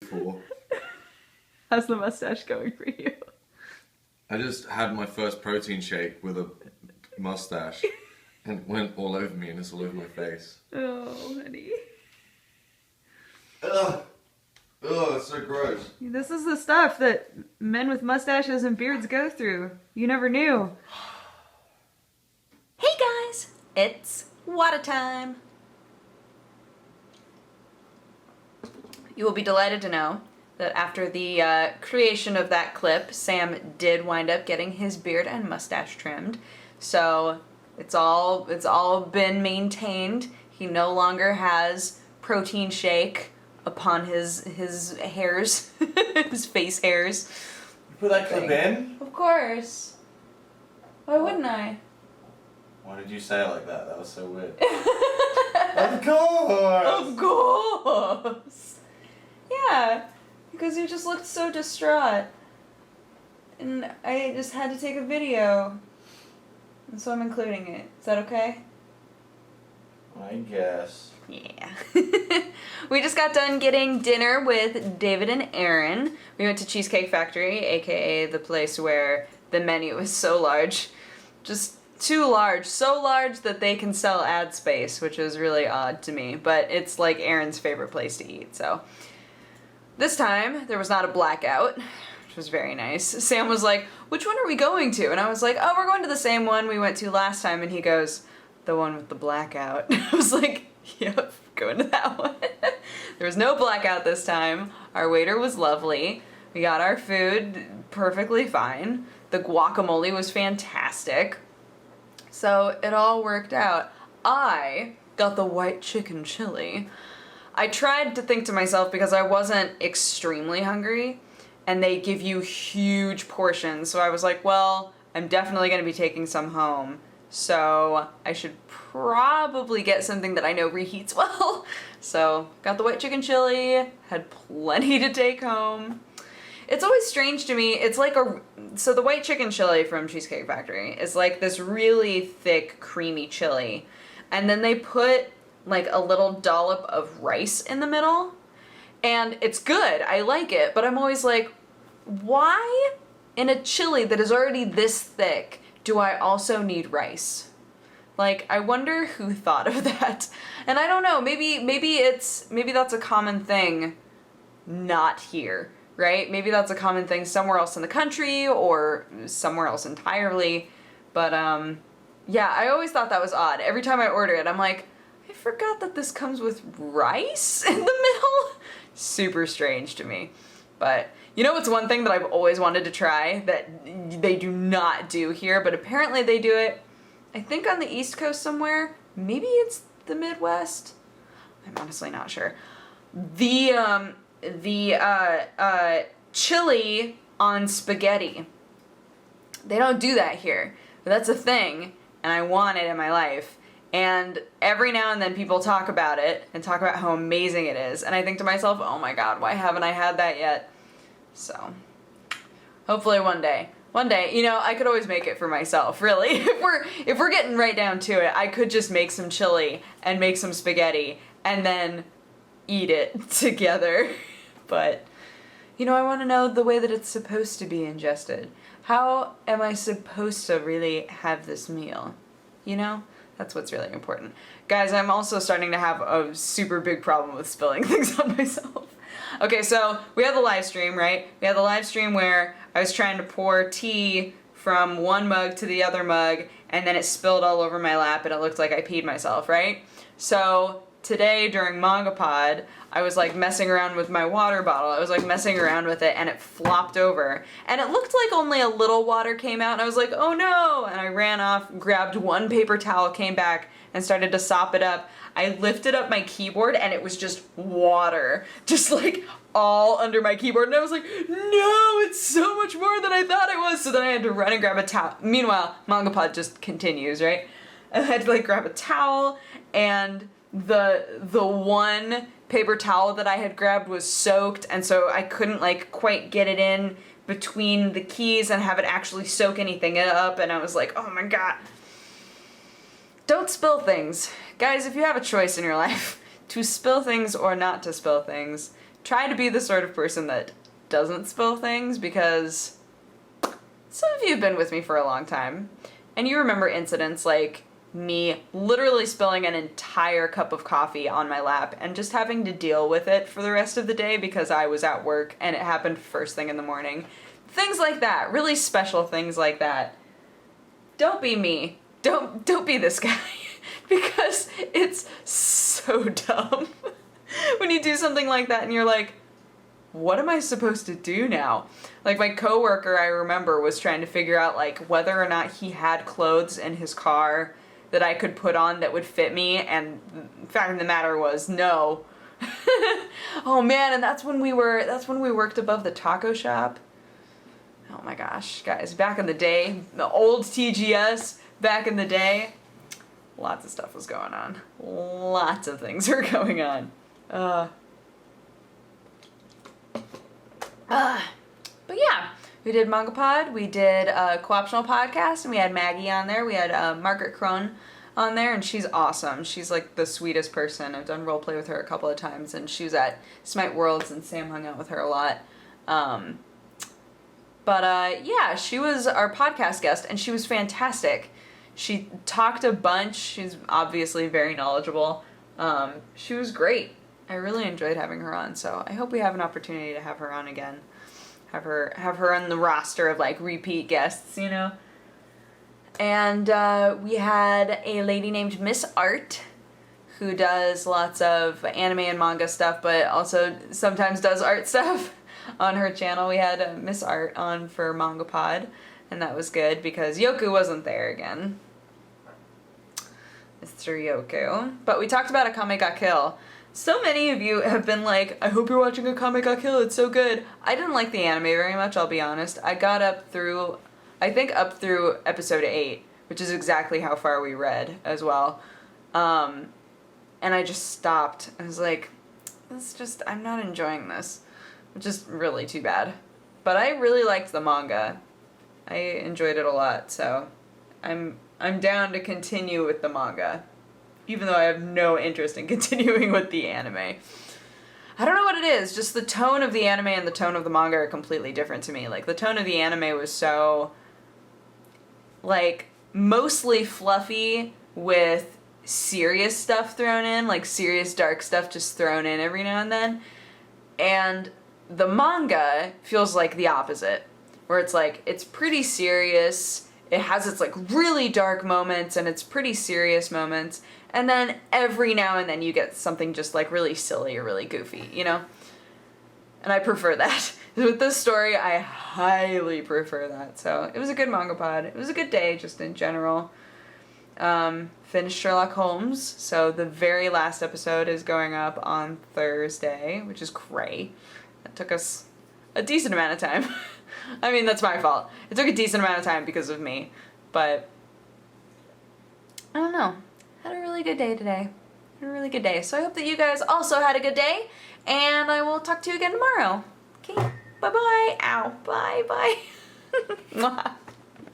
before. How's the mustache going for you? I just had my first protein shake with a mustache and it went all over me and it's all over my face. Oh, honey. Ugh. Ugh, it's so gross. This is the stuff that men with mustaches and beards go through. You never knew. Hey guys, it's WATAH time. You will be delighted to know that after the creation of that clip, Sam did wind up getting his beard and mustache trimmed. So it's all been maintained. He no longer has protein shake upon his hairs, his face hairs. Put that clip in? Of course. Why wouldn't I? Why did you say it like that? That was so weird. Of course! Of course! Yeah, because you just looked so distraught. And I just had to take a video. And so I'm including it. Is that okay? I guess. Yeah. We just got done getting dinner with David and Aaron. We went to Cheesecake Factory, aka the place where the menu is so large. Just too large. So large that they can sell ad space, which is really odd to me. But it's like Aaron's favorite place to eat, so. This time, there was not a blackout, which was very nice. Sam was like, which one are we going to? And I was like, oh, we're going to the same one we went to last time. And he goes, the one with the blackout. I was like, yep, going to that one. There was no blackout this time. Our waiter was lovely. We got our food perfectly fine. The guacamole was fantastic. So it all worked out. I got the white chicken chili. I tried to think to myself because I wasn't extremely hungry and they give you huge portions. So I was like, well, I'm definitely going to be taking some home. So I should probably get something that I know reheats well. So got the white chicken chili, had plenty to take home. It's always strange to me. It's like so the white chicken chili from Cheesecake Factory is like this really thick, creamy chili. And then they put like a little dollop of rice in the middle. And it's good. I like it. But I'm always like, why in a chili that is already this thick do I also need rice? Like, I wonder who thought of that. And I don't know, maybe that's a common thing not here, right? Maybe that's a common thing somewhere else in the country or somewhere else entirely. But yeah, I always thought that was odd. Every time I order it, I'm like, I forgot that this comes with rice in the middle. Super strange to me. But you know what's one thing that I've always wanted to try that they do not do here, but apparently they do it, I think on the East Coast somewhere. Maybe it's the Midwest. I'm honestly not sure. The chili on spaghetti. They don't do that here, but that's a thing, and I want it in my life. And every now and then people talk about it and talk about how amazing it is, and I think to myself, oh my god, why haven't I had that yet? So, hopefully one day. One day, you know, I could always make it for myself, really. If we're getting right down to it, I could just make some chili and make some spaghetti and then eat it together. But, you know, I want to know the way that it's supposed to be ingested. How am I supposed to really have this meal? You know? That's what's really important. Guys, I'm also starting to have a super big problem with spilling things on myself. Okay, so we had the live stream, right? We had the live stream where I was trying to pour tea from one mug to the other mug, and then it spilled all over my lap, and it looked like I peed myself, right? So today during Manga Pod, I was like messing around with my water bottle. I was like messing around with it, and it flopped over. And it looked like only a little water came out, and I was like, oh no! And I ran off, grabbed one paper towel, came back, and started to sop it up. I lifted up my keyboard, and it was just water. Just like all under my keyboard, and I was like, no, it's so much more than I thought it was. So then I had to run and grab a towel. Meanwhile, Manga Pod just continues, right? And I had to like grab a towel, and the one paper towel that I had grabbed was soaked, and so I couldn't like quite get it in between the keys and have it actually soak anything up, and I was like, oh my god. Don't spill things. Guys, if you have a choice in your life to spill things or not to spill things, try to be the sort of person that doesn't spill things, because some of you have been with me for a long time, and you remember incidents like me literally spilling an entire cup of coffee on my lap and just having to deal with it for the rest of the day because I was at work and it happened first thing in the morning. Things like that, really special things like that. Don't be me. Don't be this guy because it's so dumb when you do something like that and you're like, what am I supposed to do now? Like, my coworker, I remember, was trying to figure out like whether or not he had clothes in his car that I could put on that would fit me, and the fact of the matter was no. Oh man, and that's when we worked above the taco shop. Oh my gosh, guys, back in the day, the old TGS, back in the day, lots of stuff was going on. Lots of things were going on. But yeah, we did Manga Pod, we did a co-optional podcast, and we had Maggie on there. We had Margaret Crone on there, and she's awesome. She's like the sweetest person. I've done roleplay with her a couple of times, and she was at Smite Worlds, and Sam hung out with her a lot. Yeah, she was our podcast guest, and she was fantastic. She talked a bunch. She's obviously very knowledgeable. She was great. I really enjoyed having her on, so I hope we have an opportunity to have her on again. Have her on the roster of like repeat guests, you know. And we had a lady named Miss Art, who does lots of anime and manga stuff, but also sometimes does art stuff on her channel. We had Miss Art on for Manga Pod, and that was good because Yoku wasn't there again. Mr. Yoku. But we talked about Akame ga Kill. So many of you have been like, I hope you're watching Akame ga Kill, it's so good. I didn't like the anime very much, I'll be honest. I got up through episode 8, which is exactly how far we read as well. And I just stopped. I was like, I'm not enjoying this. Which is really too bad. But I really liked the manga. I enjoyed it a lot, so I'm down to continue with the manga. Even though I have no interest in continuing with the anime. I don't know what it is, just the tone of the anime and the tone of the manga are completely different to me. Like, the tone of the anime was so, like, mostly fluffy with serious stuff thrown in, like serious dark stuff just thrown in every now and then. And the manga feels like the opposite, where it's like, it's pretty serious, it has its like really dark moments and its pretty serious moments, and then every now and then you get something just like really silly or really goofy, you know? And I prefer that. With this story, I highly prefer that. So it was a good manga pod. It was a good day just in general. Finished Sherlock Holmes, so the very last episode is going up on Thursday, which is great. That took us a decent amount of time. I mean, that's my fault. It took a decent amount of time because of me, but I don't know. Had a really good day today. Had a really good day. So I hope that you guys also had a good day, and I will talk to you again tomorrow. Okay, bye-bye. Ow, bye-bye.